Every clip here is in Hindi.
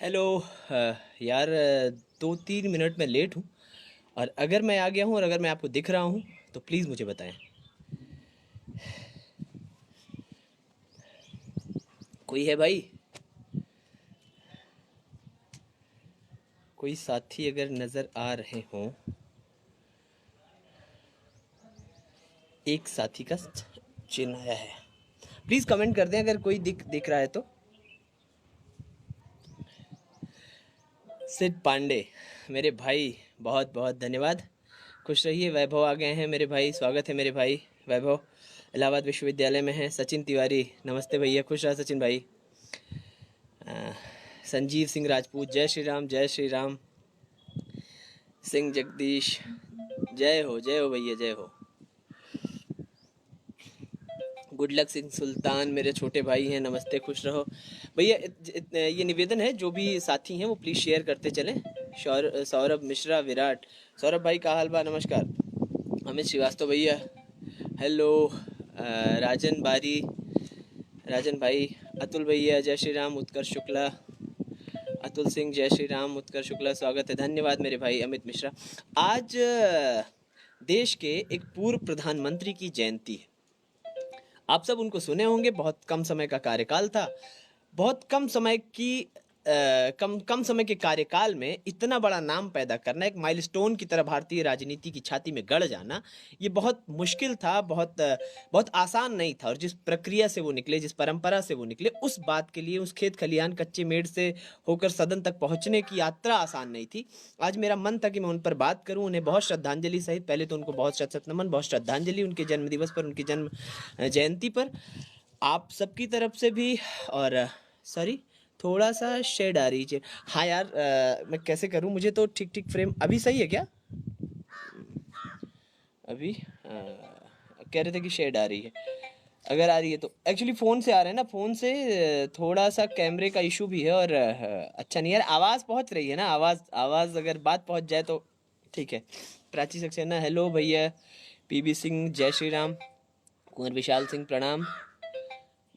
हेलो। यार 2-3 मिनट में लेट हूँ। और अगर मैं आ गया हूँ और अगर मैं आपको दिख रहा हूँ तो प्लीज़ मुझे बताएं। कोई है भाई? कोई साथी अगर नज़र आ रहे हों, एक साथी का चिन्ह आया है, प्लीज़ कमेंट कर दें अगर कोई दिख दिख रहा है तो। सिड पांडे, मेरे भाई, बहुत बहुत धन्यवाद। खुश रहिए। वैभव आ गए हैं मेरे भाई, स्वागत है मेरे भाई वैभव। इलाहाबाद विश्वविद्यालय में है। सचिन तिवारी, नमस्ते भैया, खुश रहा सचिन भाई। संजीव सिंह राजपूत, जय श्री राम, जय श्री राम। सिंह जगदीश, जय हो भैया, जय हो। गुड लक सिंह सुल्तान, मेरे छोटे भाई हैं, नमस्ते, खुश रहो भैया। ये निवेदन है, जो भी साथी हैं वो प्लीज़ शेयर करते चलें। सौरभ मिश्रा, विराट, सौरभ भाई का हाल बा, नमस्कार। अमित श्रीवास्तव भैया, हेलो। राजन बारी, राजन भाई, अतुल भैया, जय श्री राम। उत्कर्ष शुक्ला, अतुल सिंह, जय श्री राम। उत्कर्ष शुक्ला, स्वागत है, धन्यवाद मेरे भाई अमित मिश्रा। आज देश के एक पूर्व प्रधानमंत्री की जयंती है। आप सब उनको सुने होंगे, बहुत कम समय का कार्यकाल था। बहुत कम समय की कम समय के कार्यकाल में इतना बड़ा नाम पैदा करना, एक माइलस्टोन की तरह भारतीय राजनीति की छाती में गड़ जाना, ये बहुत मुश्किल था, बहुत आसान नहीं था। और जिस प्रक्रिया से वो निकले, जिस परंपरा से वो निकले, उस बात के लिए, उस खेत खलियान कच्चे मेड़ से होकर सदन तक पहुंचने की यात्रा आसान नहीं थी। आज मेरा मन था कि मैं उन पर बात करूं, उन्हें बहुत श्रद्धांजलि सहित, पहले तो उनको बहुत शत शत नमन, बहुत श्रद्धांजलि उनके जन्म दिवस पर, उनकी जन्म जयंती पर आप सबकी तरफ से भी। और सॉरी, थोड़ा सा शेड आ रही है। हाँ यार, मैं कैसे करूँ? मुझे तो ठीक ठीक फ्रेम अभी सही है क्या? अभी कह रहे थे कि शेड आ रही है। अगर आ रही है तो एक्चुअली फ़ोन से आ रहे हैं ना, फ़ोन से थोड़ा सा कैमरे का इशू भी है। और अच्छा नहीं यार, आवाज़ पहुंच रही है ना, आवाज़ अगर बात पहुंच जाए तो ठीक है। प्राची सक्सेना, हेलो भैया। पीबी सिंह, जय श्री राम। कुंवर विशाल सिंह, प्रणाम।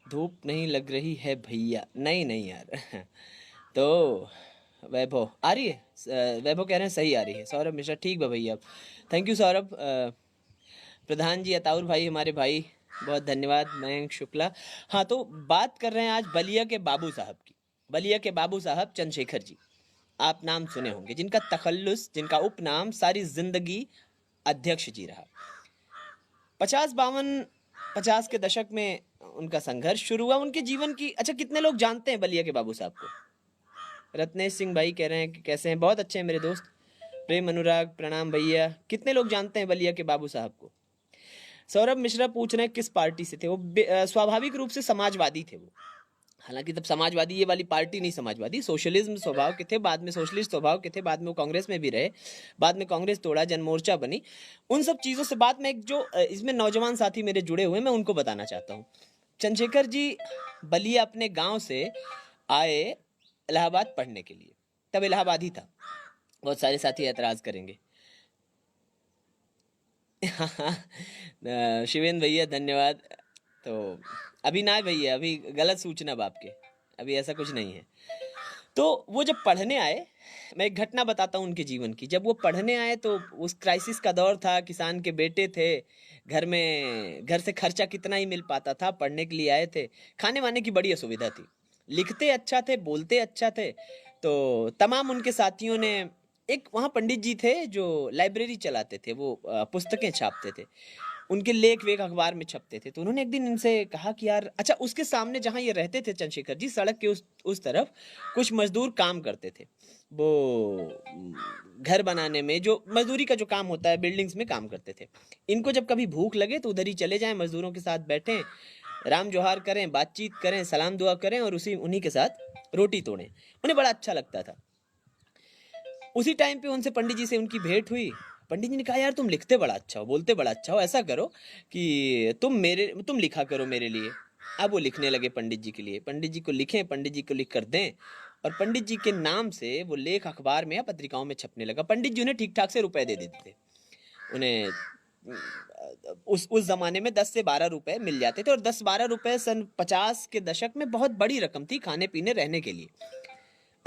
धूप नहीं लग रही है भैया? नहीं नहीं यार। तो वैभव आ रही है, वैभव कह रहे हैं सही आ रही है। सौरभ मिश्रा, ठीक है भैया, थैंक यू सौरभ। प्रधान जी, अताउर भाई, हमारे भाई, बहुत धन्यवाद। मयंक शुक्ला। हाँ, तो बात कर रहे हैं आज बलिया के बाबू साहब की। बलिया के बाबू साहब चंद्रशेखर जी, आप नाम सुने होंगे, जिनका तखल्लुस, जिनका उपनाम सारी जिंदगी अध्यक्ष जी रहा। 50 के दशक में उनका संघर्ष शुरू हुआ उनके जीवन की। अच्छा, कितने लोग जानते हैं बलिया के बाबू साहब को? रत्नेश सिंह भाई कह रहे हैं कि कैसे हैं, बहुत अच्छे हैं मेरे दोस्त। प्रेम अनुराग, प्रणाम भैया। कितने लोग जानते हैं बलिया के बाबू साहब को? सौरभ मिश्रा पूछ रहे हैं किस पार्टी से थे वो। स्वाभाविक रूप से समाजवादी थे वो। हालांकि तब समाजवादी ये वाली पार्टी नहीं, समाजवादी सोशलिज्म स्वभाव के थे, बाद में सोशलिस्ट स्वभाव के थे, बाद में वो कांग्रेस में भी रहे, बाद में कांग्रेस तोड़ा, जनमोर्चा बनी। उन सब चीज़ों से बाद में एक जो इसमें नौजवान साथी मेरे जुड़े हुए, मैं उनको बताना चाहता हूँ। चंद्रशेखर जी बलिया अपने गांव से आए इलाहाबाद पढ़ने के लिए, तब इलाहाबाद ही था। बहुत सारे साथी एतराज़ करेंगे। शिवेंद्र भैया, धन्यवाद। तो अभी ना भैया, अभी गलत सूचना बाप के, अभी ऐसा कुछ नहीं है। तो वो जब पढ़ने आए, मैं एक घटना बताता हूँ उनके जीवन की। जब वो पढ़ने आए तो उस क्राइसिस का दौर था, किसान के बेटे थे, घर से खर्चा कितना ही मिल पाता था, पढ़ने के लिए आए थे, खाने वाने की बड़ी असुविधा थी। लिखते अच्छा थे, बोलते अच्छा थे। तो तमाम उनके साथियों ने, एक वहाँ पंडित जी थे जो लाइब्रेरी चलाते थे, वो पुस्तकें छापते थे, उनके लेख वेख अखबार में छपते थे। तो उन्होंने एक दिन इनसे कहा कि यार, अच्छा, उसके सामने जहाँ ये रहते थे चंद्रशेखर जी, सड़क के उस तरफ कुछ मजदूर काम करते थे। वो घर बनाने में, जो मजदूरी का जो काम होता है, बिल्डिंग्स में काम करते थे। इनको जब कभी भूख लगे तो उधर ही चले जाएं, मजदूरों के साथ बैठें, राम जोहार करें, बातचीत करें, सलाम दुआ करें और उन्हीं के साथ रोटी तोड़ें। उन्हें बड़ा अच्छा लगता था। उसी टाइम पे उनसे, पंडित जी से उनकी भेंट हुई। पंडित जी ने कहा, यार तुम लिखते बड़ा अच्छा हो, बोलते बड़ा अच्छा हो, ऐसा करो कि तुम लिखा करो मेरे लिए। अब वो लिखने लगे पंडित जी के लिए, पंडित जी को लिखें, पंडित जी को लिख कर दें, और पंडित जी के नाम से वो लेख अखबार में या पत्रिकाओं में छपने लगा। पंडित जी उन्हें ठीक ठाक से रुपए दे देते थे। उन्हें उस जमाने में 10 से 12 रुपए मिल जाते थे, और 10-12 रुपए सन 50 के दशक में बहुत बड़ी रकम थी, खाने पीने रहने के लिए।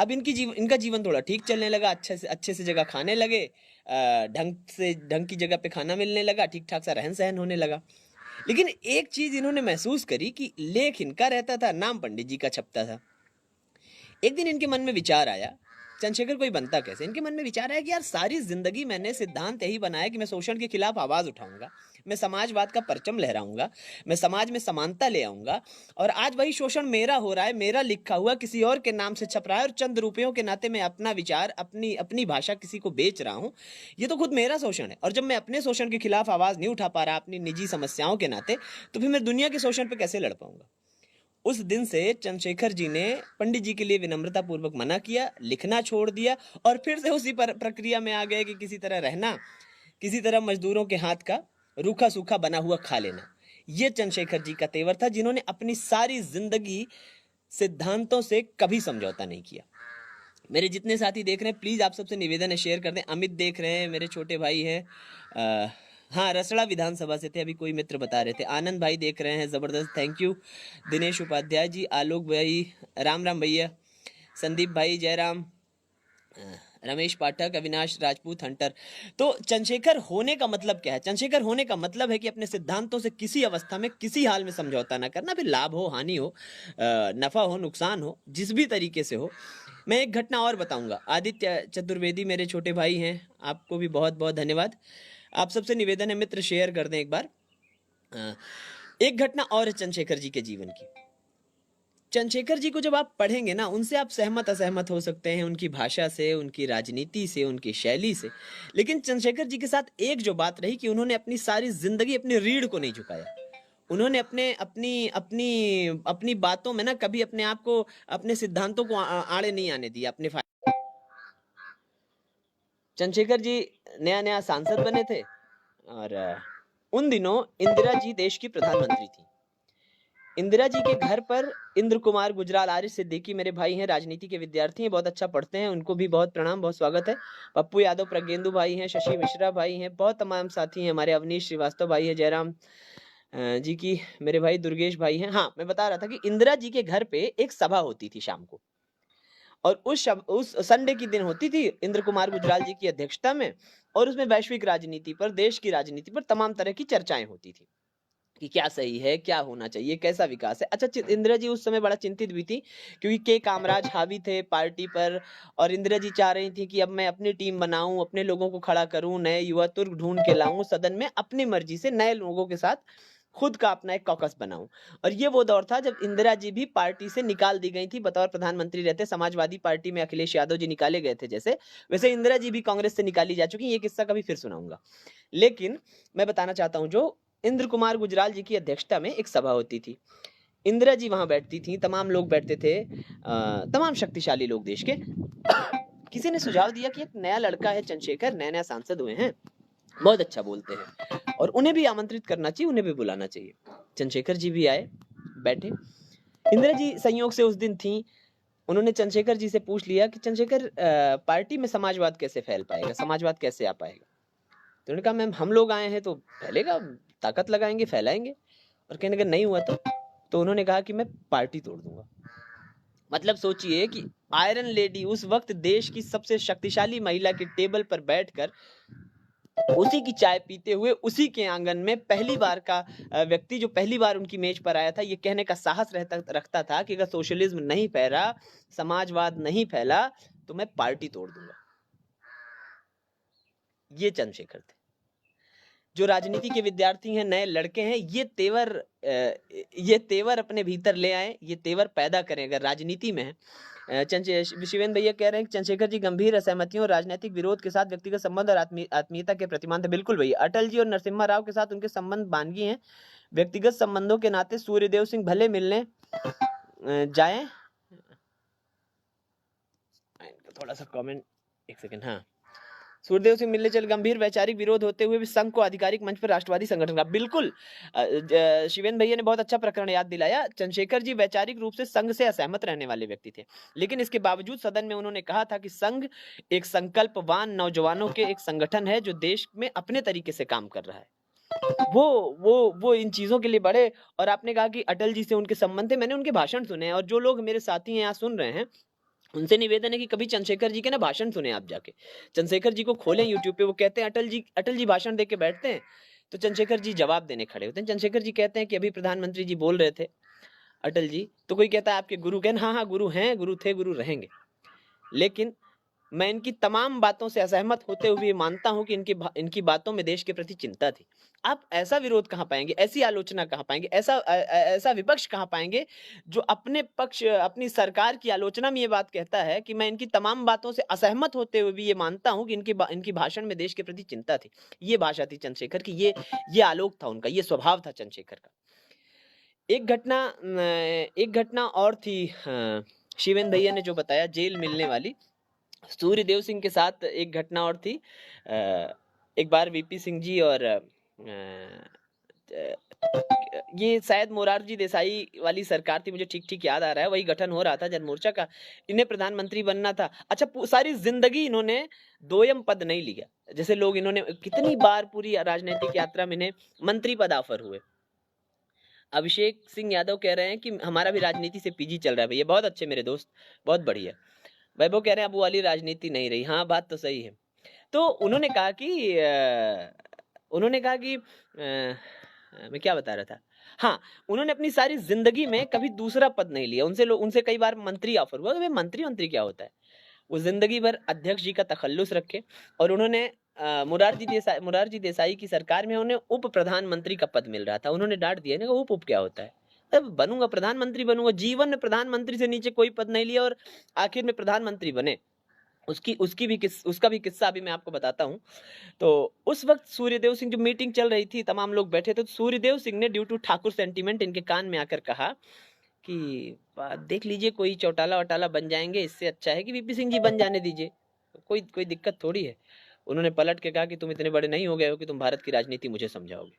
अब इनका जीवन थोड़ा ठीक चलने लगा, अच्छे से जगह खाने लगे, ढंग की जगह पे खाना मिलने लगा, ठीक ठाक सा रहन सहन होने लगा। लेकिन एक चीज इन्होंने महसूस करी कि लेख इनका रहता था, नाम पंडित जी का छपता था। एक दिन इनके मन में विचार आया, चंद्रशेखर कोई बनता कैसे, इनके मन में विचार आया कि यार सारी जिंदगी मैंने सिद्धांत यही बनाया कि मैं शोषण के खिलाफ आवाज उठाऊंगा, मैं समाजवाद का परचम लहराऊंगा, मैं समाज में समानता ले आऊंगा, और आज वही शोषण मेरा हो रहा है, मेरा लिखा हुआ किसी और के नाम से छप रहा है, और चंद रुपयों के नाते मैं अपना विचार, अपनी भाषा किसी को बेच रहा हूं। ये तो खुद मेरा शोषण है, और जब मैं अपने शोषण के खिलाफ आवाज नहीं उठा पा रहा अपनी निजी समस्याओं के नाते, तो फिर मैं दुनिया के शोषण पर कैसे लड़ पाऊंगा। उस दिन से चंद्रशेखर जी ने पंडित जी के लिए विनम्रता पूर्वक मना किया, लिखना छोड़ दिया, और फिर से उसी प्रक्रिया में आ गए कि किसी तरह रहना, किसी तरह मजदूरों के हाथ का रूखा सूखा बना हुआ खा लेना। ये चंद्रशेखर जी का तेवर था, जिन्होंने अपनी सारी जिंदगी सिद्धांतों से कभी समझौता नहीं किया। मेरे जितने साथी देख रहे हैं, प्लीज आप सबसे निवेदन है, शेयर कर दें। अमित देख रहे हैं, मेरे छोटे भाई हैं, हाँ रसड़ा विधानसभा से थे, अभी कोई मित्र बता रहे थे। आनंद भाई देख रहे हैं, जबरदस्त, थैंक यू। दिनेश उपाध्याय जी, आलोक भाई, राम राम भैया, संदीप भाई, जयराम, रमेश पाठक, अविनाश राजपूत, हंटर। तो चंद्रशेखर होने का मतलब क्या है? चंद्रशेखर होने का मतलब है कि अपने सिद्धांतों से किसी अवस्था में, किसी हाल में समझौता ना करना, फिर लाभ हो हानि हो, नफा हो नुकसान हो, जिस भी तरीके से हो। मैं एक घटना और बताऊंगा। आदित्य चतुर्वेदी मेरे छोटे भाई हैं, आपको भी बहुत बहुत धन्यवाद। आप सबसे निवेदन है मित्र, शेयर कर दें एक बार। एक घटना और है चंद्रशेखर जी के जीवन की। चंद्रशेखर जी को जब आप पढ़ेंगे ना, उनसे आप सहमत असहमत हो सकते हैं, उनकी भाषा से, उनकी राजनीति से, उनकी शैली से, लेकिन चंद्रशेखर जी के साथ एक जो बात रही कि उन्होंने अपनी सारी जिंदगी अपनी रीढ़ को नहीं झुकाया। उन्होंने अपनी बातों में ना कभी अपने आप को, अपने सिद्धांतों को आड़े नहीं आने दिया अपने फायदे। चंद्रशेखर जी नया नया सांसद बने थे, और उन दिनों इंदिरा जी देश की प्रधानमंत्री थी। इंदिरा जी के घर पर इंद्र कुमार गुजराल, आरिफ सिद्दीकी मेरे भाई हैं, राजनीति के विद्यार्थी हैं, बहुत अच्छा पढ़ते हैं, उनको भी बहुत प्रणाम, बहुत स्वागत है। पप्पू यादव, प्रज्ञेंदु भाई हैं, शशि मिश्रा भाई हैं, बहुत तमाम साथी हैं हमारे, अवनीश श्रीवास्तव भाई है, जयराम जी की मेरे भाई, दुर्गेश भाई हैं। हाँ, मैं बता रहा था कि इंदिरा जी के घर पे एक सभा होती थी शाम को, और उस संडे की दिन होती थी इंद्र कुमार गुजराल जी की अध्यक्षता में, और उसमें वैश्विक राजनीति पर, देश की राजनीति पर तमाम तरह की चर्चाएं होती थी कि क्या सही है, क्या होना चाहिए, कैसा विकास है। अच्छा, इंदिरा जी उस समय बड़ा चिंतित भी थी, क्योंकि के कामराज हावी थे पार्टी पर, और इंदिरा जी चाह रही थी कि अब मैं अपनी टीम बनाऊं, अपने लोगों को खड़ा करूं, नए युवा तुर्क ढूंढ के लाऊं, सदन में अपनी मर्जी से नए लोगों के साथ खुद का अपना एक कॉकस बनाऊं। और ये वो दौर था जब इंदिरा जी भी पार्टी से निकाल दी गई थी, बतौर प्रधानमंत्री रहते समाजवादी पार्टी में अखिलेश यादव जी निकाले गए थे जैसे, वैसे इंदिरा जी भी कांग्रेस से निकाली जा चुकी। ये किस्सा कभी फिर सुनाऊंगा। लेकिन मैं बताना चाहता हूं, जो इंद्र कुमार गुजराल जी की अध्यक्षता में एक सभा होती थी, इंदिरा जी वहां बैठती थी, तमाम लोग बैठते थे, तमाम शक्तिशाली लोग देश के। किसी ने सुझाव दिया कि एक नया लड़का है चंद्रशेखर, नया नया सांसद हुए हैं, बहुत अच्छा बोलते हैं, और उन्हें भी आमंत्रित करना चाहिए, उन्हें भी बुलाना चाहिए। चंद्रशेखर जी भी आए, बैठे। इंदिरा जी संयोग से उस दिन थी। उन्होंने चंद्रशेखर जी से पूछ लिया कि चंद्रशेखर, पार्टी में समाजवाद कैसे फैल पाएगा, समाजवाद कैसे आ पाएगा? तो उन्होंने कहा मैम, हम लोग आए हैं तो फैलेगा, ताकत लगाएंगे, फैलाएंगे। और कहने का नहीं हुआ तो उन्होंने कहा कि मैं पार्टी तोड़ दूंगा। मतलब सोचिए कि आयरन लेडी, उस वक्त देश की सबसे शक्तिशाली महिला की टेबल पर बैठकर, उसी की चाय पीते हुए, उसी के आंगन में पहली बार का व्यक्ति, जो पहली बार उनकी मेज पर आया था, ये कहने का साहस रखता था कि अगर सोशलिज्म नहीं फैला, समाजवाद नहीं फैला, तो मैं पार्टी तोड़ दूंगा। ये चंद्रशेखर थे। जो राजनीति के विद्यार्थी हैं, नए लड़के हैं, ये तेवर अपने भीतर ले आए, ये तेवर पैदा करें अगर राजनीति में है। शिवेंद्र भैया कह रहे हैं कि चंद्रशेखर जी गंभीर असहमतियों और राजनीतिक विरोध के साथ व्यक्तिगत संबंध और आत्मीयता के प्रतिमान थे। बिल्कुल भैया, अटल जी और नरसिम्हा राव के साथ उनके संबंध बानगी हैं। व्यक्तिगत संबंधों के नाते सूर्यदेव सिंह भले मिलने जाए। थोड़ा सा कमेंट, एक सेकंड। हाँ, सूर्यदेव सिंह मिलने चल, गंभीर वैचारिक विरोध होते हुए भी संघ को आधिकारिक मंच पर राष्ट्रवादी संगठन का। बिल्कुल, शिवेंद्र भैया ने बहुत अच्छा प्रकरण याद दिलाया। चंद्रशेखर जी वैचारिक रूप से संघ से असहमत रहने वाले व्यक्ति थे, लेकिन इसके बावजूद सदन में उन्होंने कहा था कि संघ एक संकल्पवान नौजवानों के एक संगठन है, जो देश में अपने तरीके से काम कर रहा है। वो इन चीजों के लिए बड़े। और आपने कहा कि अटल जी से उनके संबंध थे, मैंने उनके भाषण सुने, और जो लोग मेरे साथी हैं यहाँ सुन रहे हैं, उनसे निवेदन है कि कभी चंद्रशेखर जी के ना भाषण सुने आप जाके, चंद्रशेखर जी को खोलें यूट्यूब पे। वो कहते हैं अटल जी भाषण दे के बैठते हैं तो चंद्रशेखर जी जवाब देने खड़े होते हैं। चंद्रशेखर जी कहते हैं कि अभी प्रधानमंत्री जी बोल रहे थे अटल जी, तो कोई कहता है आपके गुरु, कहन हाँ हाँ गुरु हैं, गुरु थे, गुरु रहेंगे, लेकिन मैं इनकी तमाम बातों से असहमत होते हुए मानता हूं कि इनकी बातों में देश के प्रति चिंता थी। आप ऐसा विरोध कहां पाएंगे, ऐसी आलोचना कहां पाएंगे, ऐसा विपक्ष कहां पाएंगे जो अपने पक्ष, अपनी सरकार की आलोचना में ये बात कहता है कि मैं इनकी तमाम बातों से असहमत होते हुए भी ये मानता हूं कि इनकी भाषण में देश के प्रति चिंता थी। ये भाषा थी चंद्रशेखर की, ये आलोक था उनका, ये स्वभाव था चंद्रशेखर का। एक घटना और थी, शिवेंद्र भैया ने जो बताया जेल मिलने वाली, सूर्यदेव सिंह के साथ एक घटना और थी। एक बार वीपी सिंह जी और ये शायद मोरारजी देसाई वाली सरकार थी, मुझे ठीक ठीक याद आ रहा है, वही गठन हो रहा था जनमोर्चा का, इन्हें प्रधानमंत्री बनना था। अच्छा, सारी जिंदगी इन्होंने दोयम पद नहीं लिया, जैसे लोग, इन्होंने कितनी बार पूरी राजनीतिक यात्रा में इन्हें मंत्री पद ऑफर हुए। अभिषेक सिंह यादव कह रहे हैं कि हमारा भी राजनीति से पीजी चल रहा है भैया, बहुत अच्छे मेरे दोस्त, बहुत बढ़िया। वैभव कह रहे हैं अब वो वाली राजनीति नहीं रही। हाँ, बात तो सही है। तो उन्होंने कहा कि मैं क्या बता रहा था, हाँ, उन्होंने अपनी सारी जिंदगी में कभी दूसरा पद नहीं लिया। उनसे कई बार मंत्री ऑफर हुआ, तो मंत्री क्या होता है। वो जिंदगी भर अध्यक्ष जी का तखल्लुस रखे, और उन्होंने मुरारजी देसाई की सरकार में उन्हें उप प्रधानमंत्री का पद मिल रहा था। उन्होंने डांट दिया ना, उप क्या होता है, तब बनूंगा प्रधानमंत्री बनूंगा। जीवन में प्रधानमंत्री से नीचे कोई पद नहीं लिया और आखिर में प्रधानमंत्री बने। उसका भी किस्सा अभी मैं आपको बताता हूँ। तो उस वक्त सूर्यदेव सिंह, जो मीटिंग चल रही थी, तमाम लोग बैठे थे, तो सूर्यदेव सिंह ने ड्यू टू ठाकुर सेंटीमेंट इनके कान में आकर कहा कि देख लीजिए, कोई चौटाला वटाला बन जाएंगे, इससे अच्छा है कि वीपी सिंह जी बन जाने दीजिए, कोई दिक्कत थोड़ी है। उन्होंने पलट के कहा कि तुम इतने बड़े नहीं हो गए हो कि तुम भारत की राजनीति मुझे समझाओगे।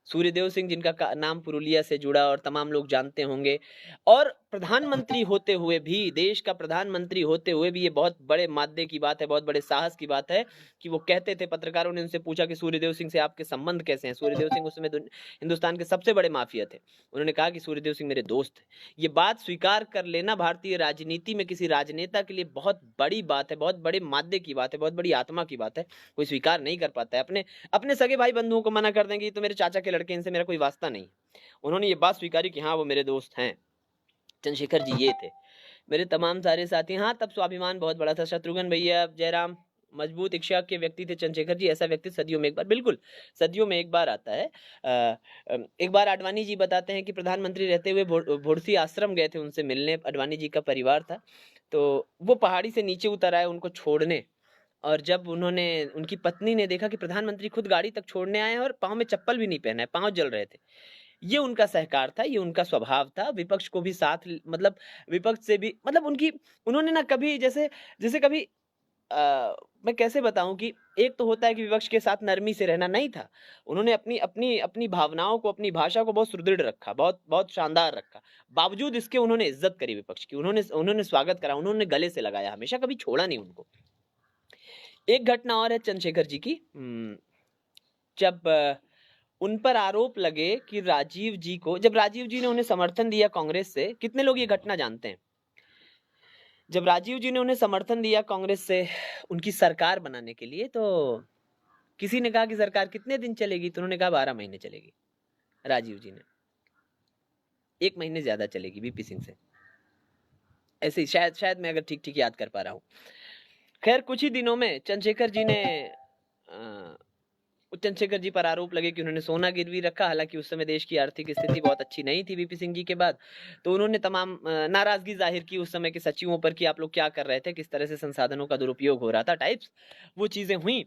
सूर्यदेव सिंह, जिनका नाम पुरुलिया से जुड़ा और तमाम लोग जानते होंगे, और प्रधानमंत्री होते हुए भी, देश का प्रधानमंत्री होते हुए भी, ये बहुत बड़े माद्दे की बात है, बहुत बड़े साहस की बात है कि वो कहते थे, पत्रकारों ने उनसे पूछा कि सूर्यदेव सिंह से आपके संबंध कैसे हैं। सूर्यदेव सिंह उस समय हिंदुस्तान के सबसे बड़े माफिया थे। उन्होंने कहा कि सूर्यदेव सिंह मेरे दोस्त हैं। ये बात स्वीकार कर लेना भारतीय राजनीति में किसी राजनेता के लिए बहुत बड़ी बात है, बहुत बड़े माद्दे की बात है, बहुत बड़ी आत्मा की बात है। कोई स्वीकार नहीं कर पाता है। अपने सगे भाई बंधुओं को मना कर देंगे तो मेरे चाचा के लड़के, इनसे मेरा कोई वास्ता नहीं। उन्होंने ये बात स्वीकारी कि हाँ, वो मेरे दोस्त हैं। चंद्रशेखर जी ये थे। मेरे तमाम सारे साथी, हाँ, तब स्वाभिमान बहुत बड़ा था। शत्रुघ्न भैया, जयराम, मजबूत इच्छा के व्यक्ति थे चंद्रशेखर जी। ऐसा व्यक्ति सदियों में एक बार, बिल्कुल सदियों में एक बार आता है। एक बार आडवाणी जी बताते हैं कि प्रधानमंत्री रहते हुए भोरसी आश्रम गए थे उनसे मिलने। आडवाणी जी का परिवार था, तो वो पहाड़ी से नीचे उतर आए उनको छोड़ने, और जब उनकी पत्नी ने देखा कि प्रधानमंत्री खुद गाड़ी तक छोड़ने आए हैं और पाँव में चप्पल भी नहीं पहना है, पाँव जल रहे थे, ये उनका सहकार था, ये उनका स्वभाव था। विपक्ष को भी साथ, मतलब विपक्ष से भी, मतलब उन्होंने ना कभी, जैसे कभी मैं कैसे बताऊं कि एक तो होता है कि विपक्ष के साथ नरमी से रहना, नहीं था। उन्होंने अपनी अपनी अपनी भावनाओं को, अपनी भाषा को बहुत सुदृढ़ रखा, बहुत बहुत शानदार रखा। बावजूद इसके उन्होंने इज्जत करी विपक्ष की, उन्होंने स्वागत करा, उन्होंने गले से लगाया, हमेशा कभी छोड़ा नहीं उनको। एक घटना और है चंद्रशेखर जी की। जब उन पर आरोप लगे कि जब राजीव जी ने उन्हें समर्थन दिया कांग्रेस से, कितने लोग ये घटना जानते हैं? जब राजीव जी ने उन्हें समर्थन दिया कांग्रेस से उनकी सरकार बनाने के लिए, तो किसी ने कहा कि सरकार कितने दिन चलेगी, तो उन्होंने कहा 12 महीने चलेगी। राजीव जी ने 1 महीने ज्यादा चलेगी वीपी सिंह से, ऐसे ही, शायद मैं अगर ठीक ठीक याद कर पा रहा हूँ। खैर, कुछ ही दिनों में चंद्रशेखर जी पर आरोप लगे कि उन्होंने सोना गिरवी रखा। हालांकि उस समय देश की आर्थिक स्थिति बहुत अच्छी नहीं थी वीपी सिंह जी के बाद, तो उन्होंने तमाम नाराजगी जाहिर की उस समय के सचिवों पर कि आप लोग क्या कर रहे थे, किस तरह से संसाधनों का दुरुपयोग हो रहा था, टाइप्स वो चीजें हुई।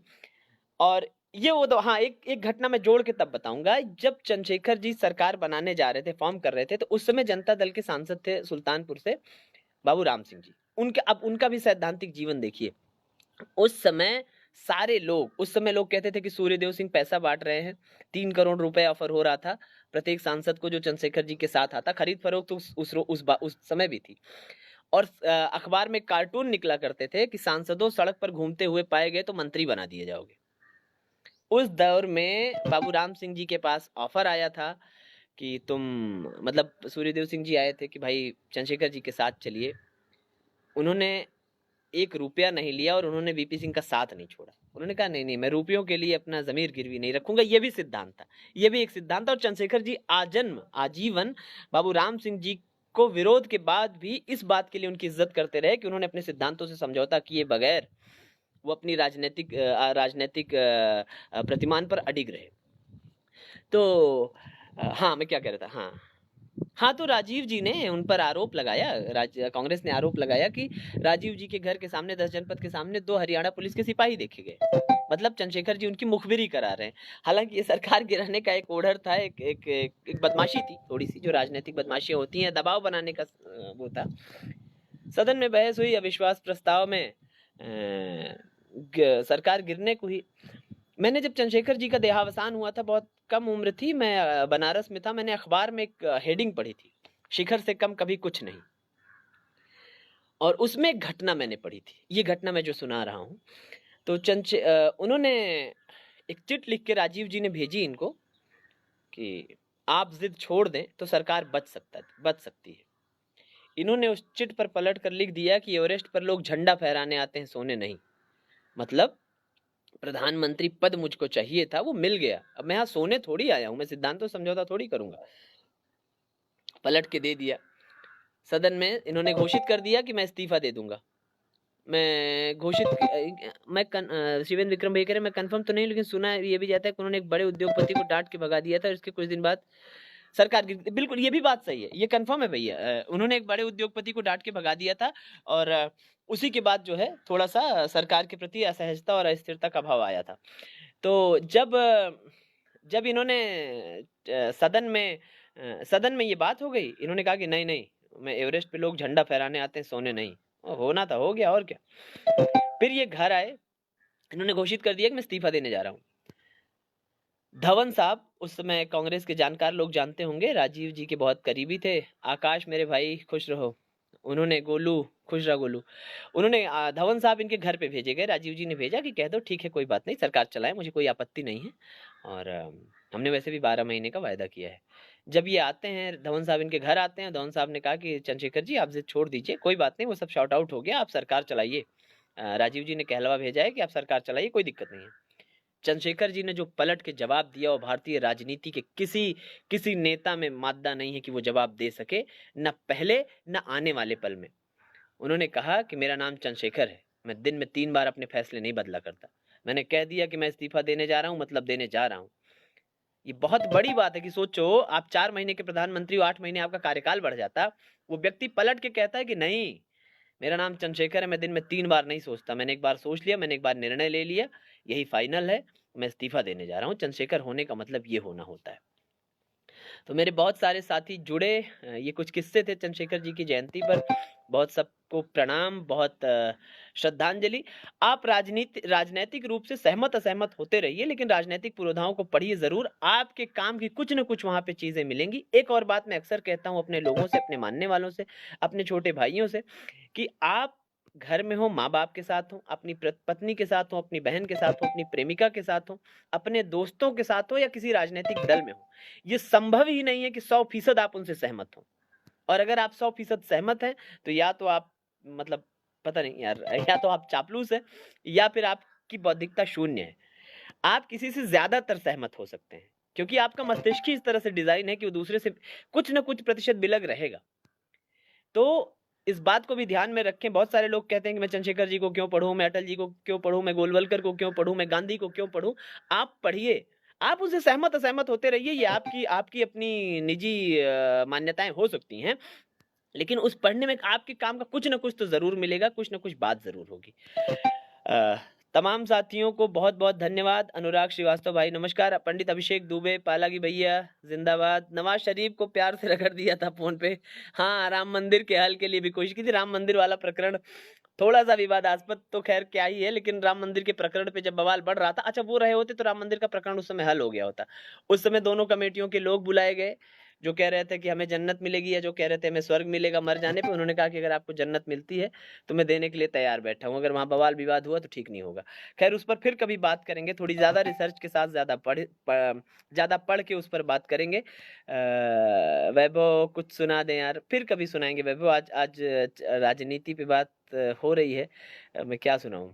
और ये वो तो, हाँ, एक घटना मैं जोड़ के तब बताऊंगा। जब चंद्रशेखर जी सरकार बनाने जा रहे थे, फॉर्म कर रहे थे, तो उस समय जनता दल के सांसद थे सुल्तानपुर से बाबू राम सिंह जी। उनका भी सैद्धांतिक जीवन देखिए। उस समय लोग कहते थे कि सूर्यदेव सिंह पैसा बांट रहे हैं। 3 करोड़ रुपए ऑफर हो रहा था प्रत्येक सांसद को जो चंद्रशेखर जी के साथ आता। खरीद फरोख्त उस समय भी थी। और अखबार में कार्टून निकला करते थे कि सांसदों सड़क पर घूमते हुए पाए गए तो मंत्री बना दिए जाओगे। उस दौर में बाबू राम सिंह जी के पास ऑफर आया था कि सूर्यदेव सिंह जी आए थे कि भाई चंद्रशेखर जी के साथ चलिए, उन्होंने 1 रुपया नहीं लिया और उन्होंने वीपी सिंह का साथ नहीं छोड़ा। उन्होंने कहा नहीं मैं रुपयों के लिए अपना जमीर गिरवी नहीं रखूंगा। ये भी सिद्धांत था, ये भी एक सिद्धांत था। और चंद्रशेखर जी आजीवन बाबू राम सिंह जी को विरोध के बाद भी इस बात के लिए उनकी इज्जत करते रहे कि उन्होंने अपने सिद्धांतों से समझौता किए बगैर वो अपनी राजनीतिक प्रतिमान पर अडिग रहे। तो हाँ, मैं क्या कह रहा था, हाँ, तो राजीव जी ने उन पर आरोप लगाया, कांग्रेस ने आरोप लगाया कि राजीव जी के घर के सामने 10 जनपद के सामने 2 हरियाणा पुलिस के सिपाही देखे गए। मतलब चंद्रशेखर जी उनकी मुखबिरी करा रहे हैं। हालांकि ये सरकार गिराने का एक ओढ़र था, एक बदमाशी थी, थोड़ी सी जो राजनीतिक बदमाशियां होती हैं, दबाव बनाने का वो था। सदन में बहस हुई, अविश्वास प्रस्ताव में सरकार गिरने को ही। मैंने जब चंद्रशेखर जी का देहावसान हुआ था, बहुत कम उम्र थी, मैं बनारस में था, मैंने अखबार में एक हेडिंग पढ़ी थी, शिखर से कम कभी कुछ नहीं। और उसमें एक घटना मैंने पढ़ी थी, ये घटना मैं जो सुना रहा हूँ। तो उन्होंने एक चिट लिख के राजीव जी ने भेजी इनको कि आप जिद छोड़ दें तो सरकार बच सकती है। इन्होंने उस चिट पर पलट कर लिख दिया कि एवरेस्ट पर लोग झंडा फहराने आते हैं, सोने नहीं। मतलब प्रधानमंत्री पद मुझको चाहिए था, वो मिल गया, अब मैं यहाँ सोने थोड़ी आया हूं, मैं सिद्धांतों समझौता थोड़ी करूंगा। पलट के दे दिया। सदन में इन्होंने घोषित कर दिया कि मैं इस्तीफा दे दूंगा। शिवेंद्र विक्रम भाई कह रहे मैं कंफर्म तो नहीं, लेकिन सुना ये भी जाता है कि उन्होंने एक बड़े उद्योगपति को डांट के भगा दिया था, इसके कुछ दिन बाद सरकार गिर। बिल्कुल, ये भी बात सही है, ये कंफर्म है भैया। उन्होंने एक बड़े उद्योगपति को डांट के भगा दिया था और उसी के बाद जो है थोड़ा सा सरकार के प्रति असहजता और अस्थिरता का भाव आया था। तो जब इन्होंने सदन में ये बात हो गई, इन्होंने कहा कि नहीं, मैं एवरेस्ट पे लोग झंडा फहराने आते हैं, सोने नहीं। होना था हो गया, और क्या। फिर ये घर आए, इन्होंने घोषित कर दिया कि मैं इस्तीफा देने जा रहा हूँ। धवन साहब, उस समय कांग्रेस के जानकार लोग जानते होंगे, राजीव जी के बहुत करीबी थे। आकाश मेरे भाई खुश रहो, उन्होंने गोलू खुश रहा गोलू, उन्होंने धवन साहब इनके घर पे भेजे गए। राजीव जी ने भेजा कि कह दो ठीक है, कोई बात नहीं, सरकार चलाए, मुझे कोई आपत्ति नहीं है, और हमने वैसे भी 12 महीने का वायदा किया है। जब ये आते हैं, धवन साहब इनके घर आते हैं, धवन साहब ने कहा कि चंद्रशेखर जी आप जिद छोड़ दीजिए, कोई बात नहीं, वो सब शॉर्ट आउट हो गया, आप सरकार चलाइए। राजीव जी ने कहलवा भेजा है कि आप सरकार चलाइए, कोई दिक्कत नहीं है। चंद्रशेखर जी ने जो पलट के जवाब दिया, और भारतीय राजनीति के किसी नेता में मादा नहीं है कि वो जवाब दे सके, न पहले न आने वाले पल में। उन्होंने कहा कि मेरा नाम चंद्रशेखर है, मैं दिन में 3 बार अपने फैसले नहीं बदला करता, मैंने कह दिया कि मैं इस्तीफा देने जा रहा हूं, मतलब देने जा रहा हूं। ये बहुत बड़ी बात है कि सोचो, आप 4 महीने के प्रधानमंत्री हो, 8 महीने आपका कार्यकाल बढ़ जाता, वो व्यक्ति पलट के कहता है कि नहीं, मेरा नाम चंद्रशेखर है, मैं दिन में 3 बार नहीं सोचता, मैंने एक बार सोच लिया, मैंने एक बार निर्णय ले लिया, यही फाइनल है, मैं इस्तीफा देने जा रहा हूँ। चंद्रशेखर होने का मतलब ये होना होता है। तो मेरे बहुत सारे साथी जुड़े, ये कुछ किस्से थे चंद्रशेखर जी की जयंती पर। बहुत सबको प्रणाम, बहुत श्रद्धांजलि। आप राजनीतिक रूप से सहमत असहमत होते रहिए, लेकिन राजनीतिक पुरोधाओं को पढ़िए जरूर, आपके काम की कुछ न कुछ वहां पे चीजें मिलेंगी। एक और बात मैं अक्सर कहता हूं अपने लोगों से, अपने मानने वालों से, अपने छोटे भाइयों से, कि आप घर में हो, माँ बाप के साथ हो, अपनी पत्नी के साथ हो, अपनी बहन के साथ हो, अपनी प्रेमिका के साथ हो, अपने दोस्तों के साथ हो, या किसी राजनीतिक दल में हो, ये संभव ही नहीं है कि 100% आप उनसे सहमत हो। और अगर आप 100% सहमत हैं, तो या तो आप मतलब पता नहीं यार, या तो आप चापलूस है, या फिर आपकी बौद्धिकता शून्य है। आप किसी से ज्यादातर सहमत हो सकते हैं, क्योंकि आपका मस्तिष्क ही इस तरह से डिजाइन है कि वो दूसरे से कुछ न कुछ प्रतिशत बिलग रहेगा। तो इस बात को भी ध्यान में रखें। बहुत सारे लोग कहते हैं कि मैं चंद्रशेखर जी को क्यों पढ़ूं, मैं अटल जी को क्यों पढ़ूं, मैं गोलवलकर को क्यों पढ़ूं, मैं गांधी को क्यों पढ़ूं। आप पढ़िए, आप उससे सहमत असहमत होते रहिए, ये आपकी अपनी निजी मान्यताएं हो सकती हैं, लेकिन उस पढ़ने में आपके काम का कुछ ना कुछ तो जरूर मिलेगा, कुछ ना कुछ बात जरूर होगी। तमाम साथियों को बहुत बहुत धन्यवाद। अनुराग श्रीवास्तव भाई नमस्कार, पंडित अभिषेक दुबे, पालागी भैया जिंदाबाद। नवाज शरीफ को प्यार से रगड़ दिया था फोन पे। हाँ, राम मंदिर के हल के लिए भी कोशिश की थी। राम मंदिर वाला प्रकरण थोड़ा सा विवादास्पद तो खैर क्या ही है, लेकिन राम मंदिर के प्रकरण पे जब बवाल बढ़ रहा था, अच्छा वो रहे होते तो राम मंदिर का प्रकरण उस समय हल हो गया होता। उस समय दोनों कमेटियों के लोग बुलाए गए, जो कह रहे थे कि हमें जन्नत मिलेगी, या जो कह रहे थे हमें स्वर्ग मिलेगा मर जाने पे। उन्होंने कहा कि अगर आपको जन्नत मिलती है तो मैं देने के लिए तैयार बैठा हूँ, अगर वहां बवाल विवाद हुआ तो ठीक नहीं होगा। खैर उस पर फिर कभी बात करेंगे, थोड़ी ज्यादा रिसर्च के साथ, ज्यादा पढ़ के उस पर बात करेंगे। वैभव कुछ सुना दें यार, फिर कभी सुनाएंगे वैभव। आज राजनीति पे बात हो रही है, मैं क्या सुनाऊं।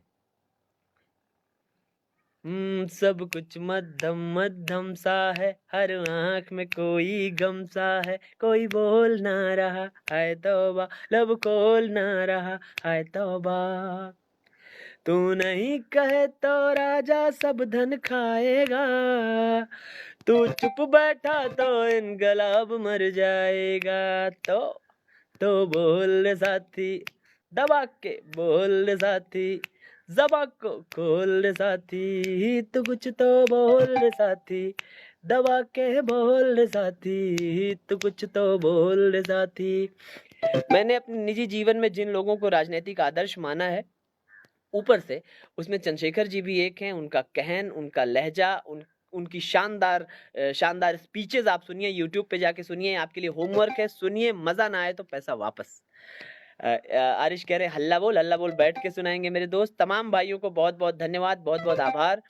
सब कुछ मध्यम मध्यम सा है, हर आंख में कोई गम सा है, कोई बोल ना रहा है तौबा, लब खोल ना रहा है तौबा। तू नहीं कहे तो राजा सब धन खाएगा, तू चुप बैठा तो इनकलाब मर जाएगा। तो बोल रे साथी, दबा के बोल रे साथी, ज़बां को खोल रे साथी, तू कुछ तो बोल रे साथी, दबा के बोल रे साथी, तू कुछ तो बोल रे साथी। मैंने अपने निजी जीवन में जिन लोगों को राजनीतिक आदर्श माना है, ऊपर से उसमें चंद्रशेखर जी भी एक हैं। उनका कहन, उनका लहजा, उनकी शानदार स्पीचेस आप सुनिए, यूट्यूब पे जाके सुनिए, आपके लिए होमवर्क है, सुनिए, मजा ना आए तो पैसा वापस। आरिश कह रहे हल्ला बोल बैठ के सुनाएंगे मेरे दोस्त। तमाम भाइयों को बहुत बहुत धन्यवाद, बहुत बहुत आभार।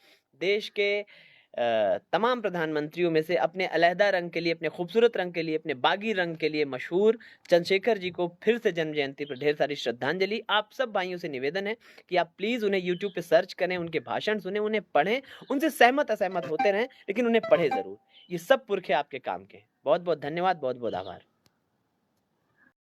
देश के तमाम प्रधानमंत्रियों में से अपने अलहदा रंग के लिए, अपने खूबसूरत रंग के लिए, अपने बागी रंग के लिए मशहूर चंद्रशेखर जी को फिर से जन्म जयंती पर ढेर सारी श्रद्धांजलि। आप सब भाइयों से निवेदन है कि आप प्लीज उन्हें यूट्यूब पे सर्च करें, उनके भाषण सुने, उन्हें पढ़ें, उनसे सहमत असहमत होते रहें, लेकिन उन्हें पढ़े जरूर। ये सब पुरखे आपके काम के। बहुत बहुत धन्यवाद, बहुत बहुत आभार।